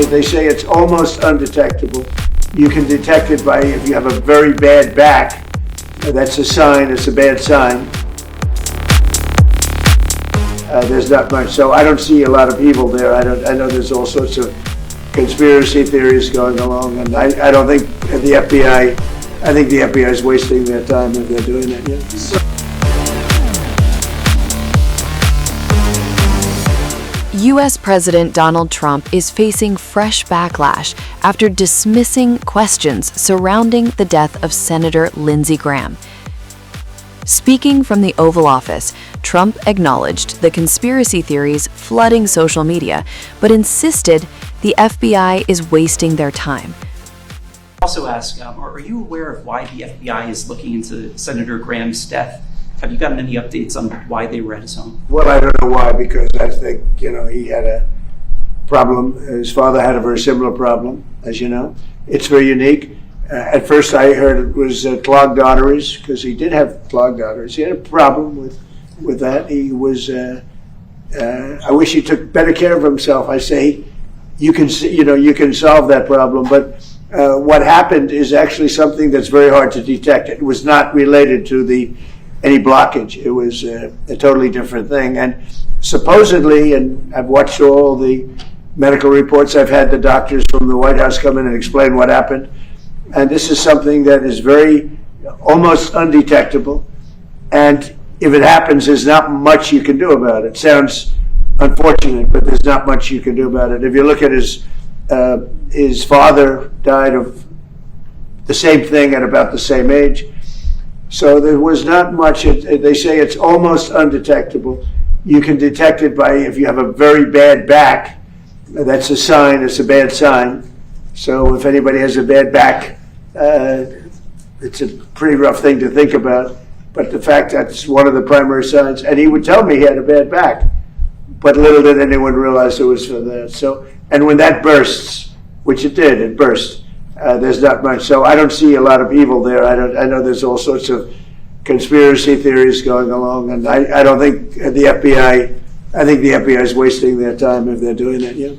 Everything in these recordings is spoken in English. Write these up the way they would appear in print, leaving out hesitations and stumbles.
They say it's almost undetectable. You can detect it by if you have a very bad back. That's a sign, it's a bad sign. There's not much, so I don't see a lot of evil there. I know there's all sorts of conspiracy theories going along, and I don't think the FBI, I think the FBI is wasting their time if they're doing that. Yeah. U.S. President Donald Trump is facing fresh backlash after dismissing questions surrounding the death of Senator Lindsey Graham. Speaking from the Oval Office, Trump acknowledged the conspiracy theories flooding social media, but insisted the FBI is wasting their time. Also ask, are you aware of why the FBI is looking into Senator Graham's death? Have you gotten any updates on why they were at his home? Well, I don't know why, because I think, he had a problem. His father had a very similar problem, as you know. It's very unique. At first I heard it was clogged arteries, because he did have clogged arteries. He had a problem with that. He was, I wish he took better care of himself. I say, you can solve that problem, but what happened is actually something that's very hard to detect. It was not related to any blockage. It was a totally different thing. And supposedly, and I've watched all the medical reports, I've had the doctors from the White House come in and explain what happened. And this is something that is almost undetectable. And if it happens, there's not much you can do about it. Sounds unfortunate, but there's not much you can do about it. If you look at his father died of the same thing at about the same age. So there was not much. They say it's almost undetectable. You can detect it by if you have a very bad back. That's a sign, it's a bad sign. So if anybody has a bad back, it's a pretty rough thing to think about. But the fact that's one of the primary signs. And he would tell me he had a bad back. But little did anyone realize it was for that. So, and when that bursts, which it did, it burst. There's not much, so I don't see a lot of evil there. I know there's all sorts of conspiracy theories going along, and I don't think the FBI. I think the FBI is wasting their time if they're doing that. Yeah.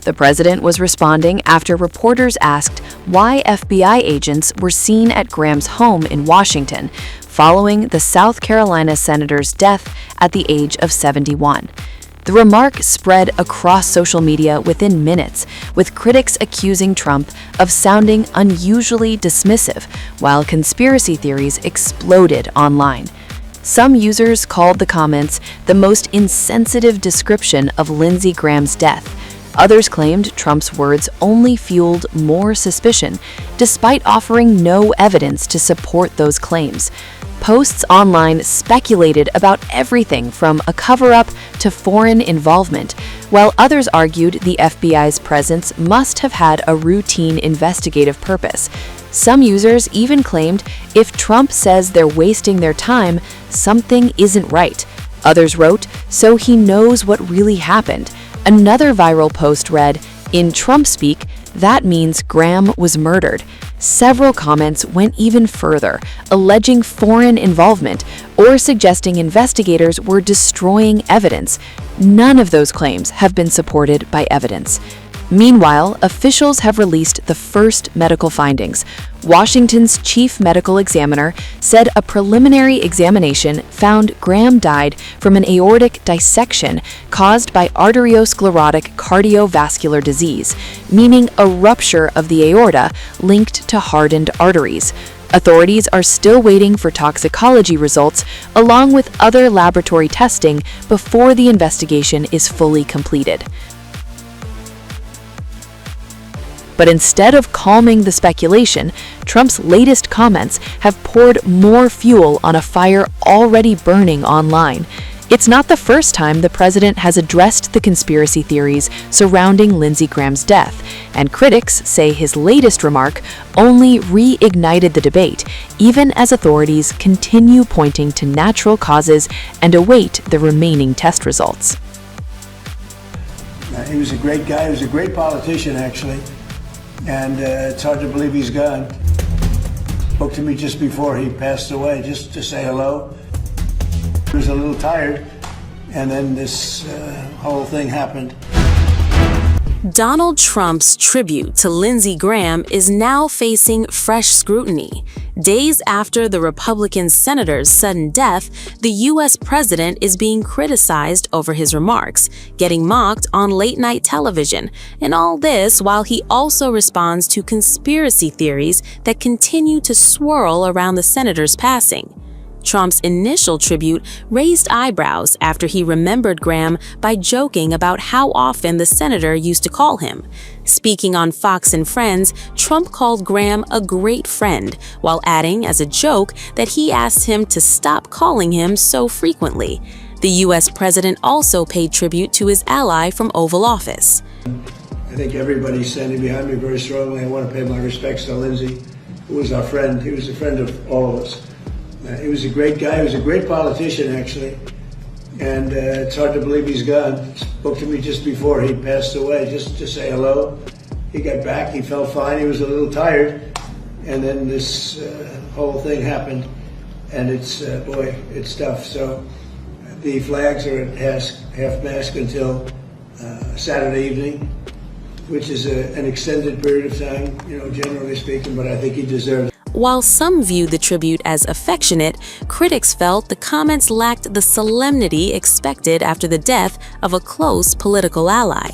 The president was responding after reporters asked why FBI agents were seen at Graham's home in Washington following the South Carolina senator's death at the age of 71. The remark spread across social media within minutes, with critics accusing Trump of sounding unusually dismissive, while conspiracy theories exploded online. Some users called the comments the most insensitive description of Lindsey Graham's death. Others claimed Trump's words only fueled more suspicion, despite offering no evidence to support those claims. Posts online speculated about everything from a cover-up to foreign involvement, while others argued the FBI's presence must have had a routine investigative purpose. Some users even claimed if Trump says they're wasting their time, something isn't right. Others wrote, so he knows what really happened. Another viral post read, in Trump speak, that means Graham was murdered. Several comments went even further, alleging foreign involvement or suggesting investigators were destroying evidence. None of those claims have been supported by evidence. Meanwhile, officials have released the first medical findings. Washington's chief medical examiner said a preliminary examination found Graham died from an aortic dissection caused by arteriosclerotic cardiovascular disease, meaning a rupture of the aorta linked to hardened arteries. Authorities are still waiting for toxicology results along with other laboratory testing before the investigation is fully completed. But instead of calming the speculation, Trump's latest comments have poured more fuel on a fire already burning online. It's not the first time the president has addressed the conspiracy theories surrounding Lindsey Graham's death, and critics say his latest remark only reignited the debate, even as authorities continue pointing to natural causes and await the remaining test results. He was a great guy. He was a great politician, actually. And it's hard to believe he's gone. Spoke to me just before he passed away, just to say hello. He was a little tired, and then this whole thing happened. Donald Trump's tribute to Lindsey Graham is now facing fresh scrutiny. Days after the Republican senator's sudden death, the U.S. president is being criticized over his remarks, getting mocked on late-night television, and all this while he also responds to conspiracy theories that continue to swirl around the senator's passing. Trump's initial tribute raised eyebrows after he remembered Graham by joking about how often the senator used to call him. Speaking on Fox and Friends, Trump called Graham a great friend, while adding as a joke that he asked him to stop calling him so frequently. The U.S. president also paid tribute to his ally from Oval Office. I think everybody's standing behind me very strongly. I want to pay my respects to Lindsey, who was our friend. He was a friend of all of us. He was a great guy. He was a great politician, actually. And it's hard to believe he's gone. He spoke to me just before he passed away, just to say hello. He got back. He felt fine. He was a little tired. And then this whole thing happened. And it's, boy, it's tough. So the flags are at half-mast until Saturday evening, which is an extended period of time, generally speaking, but I think he deserves it. While some viewed the tribute as affectionate, critics felt the comments lacked the solemnity expected after the death of a close political ally.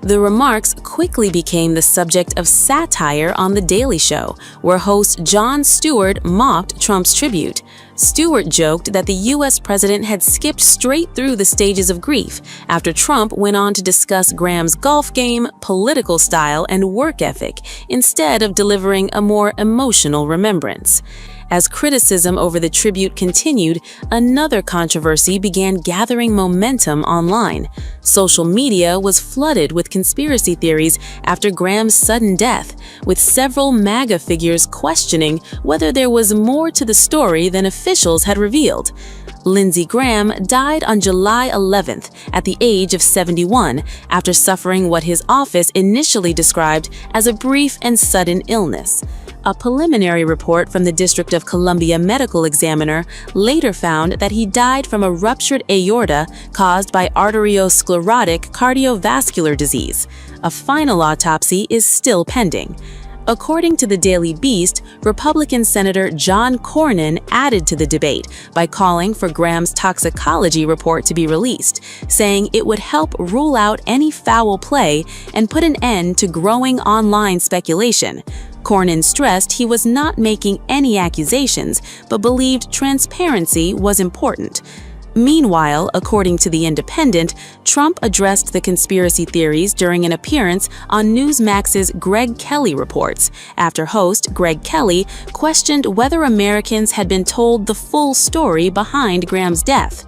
The remarks quickly became the subject of satire on The Daily Show, where host Jon Stewart mocked Trump's tribute. Stewart joked that the U.S. president had skipped straight through the stages of grief after Trump went on to discuss Graham's golf game, political style, and work ethic, instead of delivering a more emotional remembrance. As criticism over the tribute continued, another controversy began gathering momentum online. Social media was flooded with conspiracy theories after Graham's sudden death, with several MAGA figures questioning whether there was more to the story than officials had revealed. Lindsey Graham died on July 11th at the age of 71 after suffering what his office initially described as a brief and sudden illness. A preliminary report from the District of Columbia medical examiner later found that he died from a ruptured aorta caused by arteriosclerotic cardiovascular disease. A final autopsy is still pending. According to the Daily Beast, Republican Senator John Cornyn added to the debate by calling for Graham's toxicology report to be released, saying it would help rule out any foul play and put an end to growing online speculation. Cornyn stressed he was not making any accusations, but believed transparency was important. Meanwhile, according to The Independent, Trump addressed the conspiracy theories during an appearance on Newsmax's Greg Kelly Reports, after host Greg Kelly questioned whether Americans had been told the full story behind Graham's death.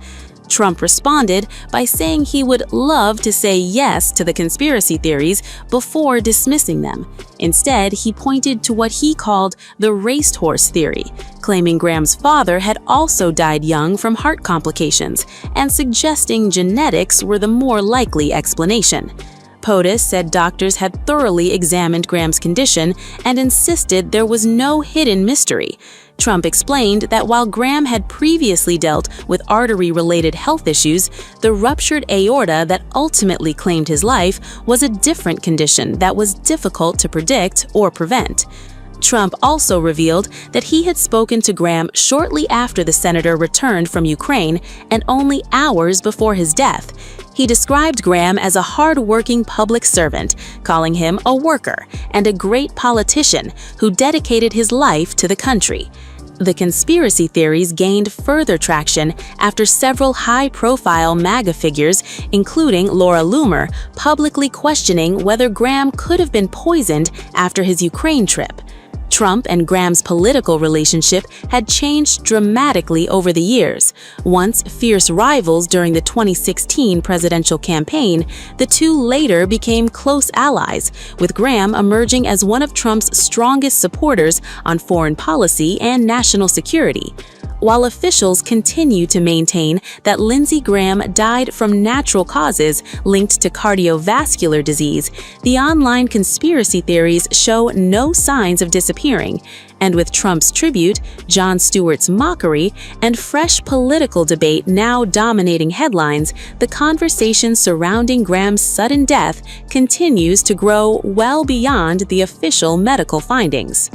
Trump responded by saying he would love to say yes to the conspiracy theories before dismissing them. Instead, he pointed to what he called the racehorse theory, claiming Graham's father had also died young from heart complications, and suggesting genetics were the more likely explanation. POTUS said doctors had thoroughly examined Graham's condition and insisted there was no hidden mystery. Trump explained that while Graham had previously dealt with artery-related health issues, the ruptured aorta that ultimately claimed his life was a different condition that was difficult to predict or prevent. Trump also revealed that he had spoken to Graham shortly after the senator returned from Ukraine and only hours before his death. He described Graham as a hard-working public servant, calling him a worker and a great politician who dedicated his life to the country. The conspiracy theories gained further traction after several high-profile MAGA figures, including Laura Loomer, publicly questioning whether Graham could have been poisoned after his Ukraine trip. Trump and Graham's political relationship had changed dramatically over the years. Once fierce rivals during the 2016 presidential campaign, the two later became close allies, with Graham emerging as one of Trump's strongest supporters on foreign policy and national security. while officials continue to maintain that Lindsey Graham died from natural causes linked to cardiovascular disease, the online conspiracy theories show no signs of disappearing. And with Trump's tribute, Jon Stewart's mockery, and fresh political debate now dominating headlines, the conversation surrounding Graham's sudden death continues to grow well beyond the official medical findings.